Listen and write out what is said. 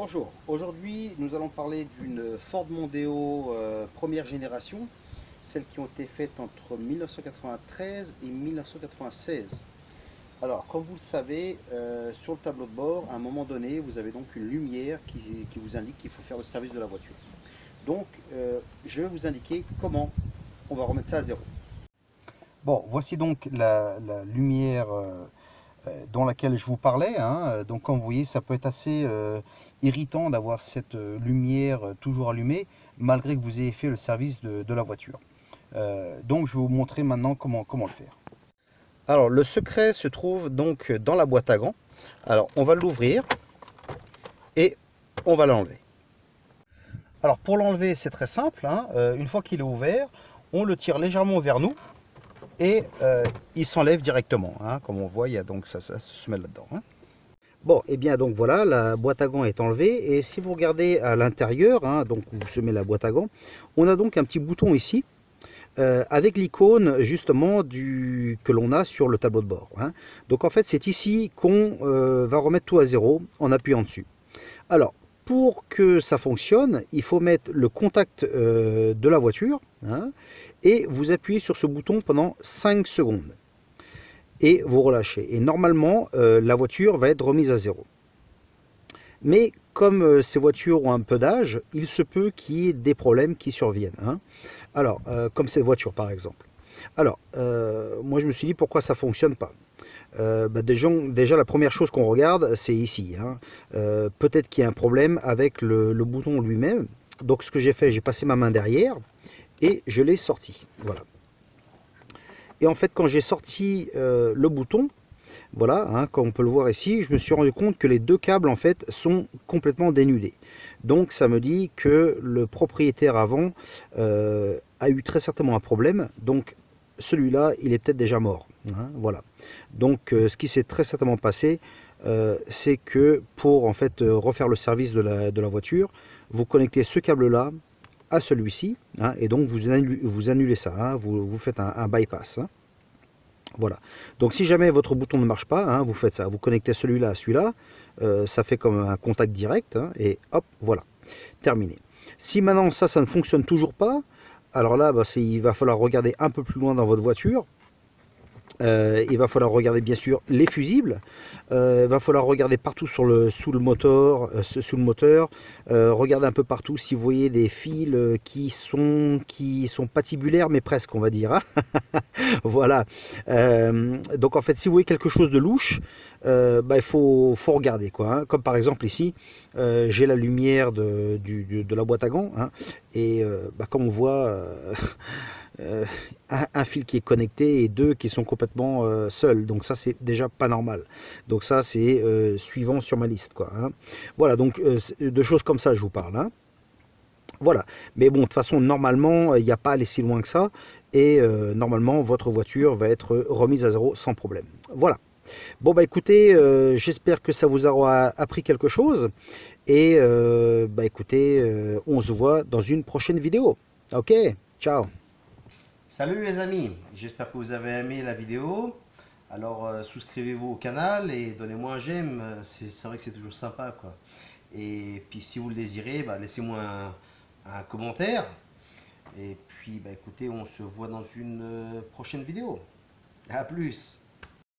Bonjour, aujourd'hui nous allons parler d'une Ford Mondeo première génération, celles qui ont été faites entre 1993 et 1996. Alors, comme vous le savez, sur le tableau de bord, à un moment donné, vous avez donc une lumière qui vous indique qu'il faut faire le service de la voiture. Donc, je vais vous indiquer comment on va remettre ça à zéro. Bon, voici donc la lumière dans laquelle je vous parlais, hein. Donc comme vous voyez, ça peut être assez irritant d'avoir cette lumière toujours allumée, malgré que vous ayez fait le service de la voiture. Donc je vais vous montrer maintenant comment le faire. Alors le secret se trouve donc dans la boîte à gants. Alors on va l'ouvrir et on va l'enlever. Alors pour l'enlever, c'est très simple, hein. Une fois qu'il est ouvert, on le tire légèrement vers nous et il s'enlève directement, hein. Comme on voit, il y a donc ça se met là-dedans, hein. Bon, et bien donc voilà, la boîte à gants est enlevée. Et si vous regardez à l'intérieur, hein, donc vous semez la boîte à gants, on a donc un petit bouton ici avec l'icône justement que l'on a sur le tableau de bord, hein. Donc en fait, c'est ici qu'on va remettre tout à zéro en appuyant dessus. Alors, pour que ça fonctionne, il faut mettre le contact de la voiture, hein, et vous appuyez sur ce bouton pendant 5 secondes. Et vous relâchez. Et normalement, la voiture va être remise à zéro. Mais comme ces voitures ont un peu d'âge, il se peut qu'il y ait des problèmes qui surviennent, hein. Alors, comme cette voiture par exemple. Alors, moi je me suis dit pourquoi ça ne fonctionne pas. Déjà, la première chose qu'on regarde, c'est ici, hein. Peut-être qu'il y a un problème avec le bouton lui-même. Donc ce que j'ai fait, j'ai passé ma main derrière et je l'ai sorti. Voilà. Et en fait, quand j'ai sorti le bouton, voilà, hein, comme on peut le voir ici, je me suis rendu compte que les deux câbles en fait sont complètement dénudés. Donc ça me dit que le propriétaire avant a eu très certainement un problème. Donc celui-là, il est peut-être déjà mort, hein, voilà. Donc ce qui s'est très certainement passé, c'est que pour en fait refaire le service de la voiture, vous connectez ce câble-là à celui-ci, hein, et donc vous annulez ça, hein, vous faites un bypass, hein. Voilà. Donc si jamais votre bouton ne marche pas, hein, vous faites ça. Vous connectez celui-là à celui-là. Ça fait comme un contact direct, hein, et hop, voilà. Terminé. Si maintenant ça ne fonctionne toujours pas, alors là, bah, il va falloir regarder un peu plus loin dans votre voiture. Il va falloir regarder bien sûr les fusibles. Il va falloir regarder partout sous le moteur. Regarder un peu partout si vous voyez des fils qui sont patibulaires, mais presque, on va dire, hein. Voilà. Donc en fait, si vous voyez quelque chose de louche, bah, faut regarder, quoi, hein. Comme par exemple ici, j'ai la lumière de la boîte à gants, hein, et bah, comme on voit, un fil qui est connecté et deux qui sont complètement seuls. Donc ça, c'est déjà pas normal. Donc ça, c'est suivant sur ma liste, quoi, hein. Voilà, donc de choses comme ça, je vous parle, hein. Voilà. Mais bon, de toute façon, normalement, il n'y a pas à aller si loin que ça. Et normalement, votre voiture va être remise à zéro sans problème. Voilà. Bon, bah écoutez, j'espère que ça vous aura appris quelque chose. Et bah écoutez, on se voit dans une prochaine vidéo. Ok, ciao. Salut les amis, j'espère que vous avez aimé la vidéo. Alors souscrivez-vous au canal et donnez-moi un j'aime, c'est vrai que c'est toujours sympa quoi. Et puis si vous le désirez, bah, laissez-moi un commentaire. Et puis bah, écoutez, on se voit dans une prochaine vidéo. À plus.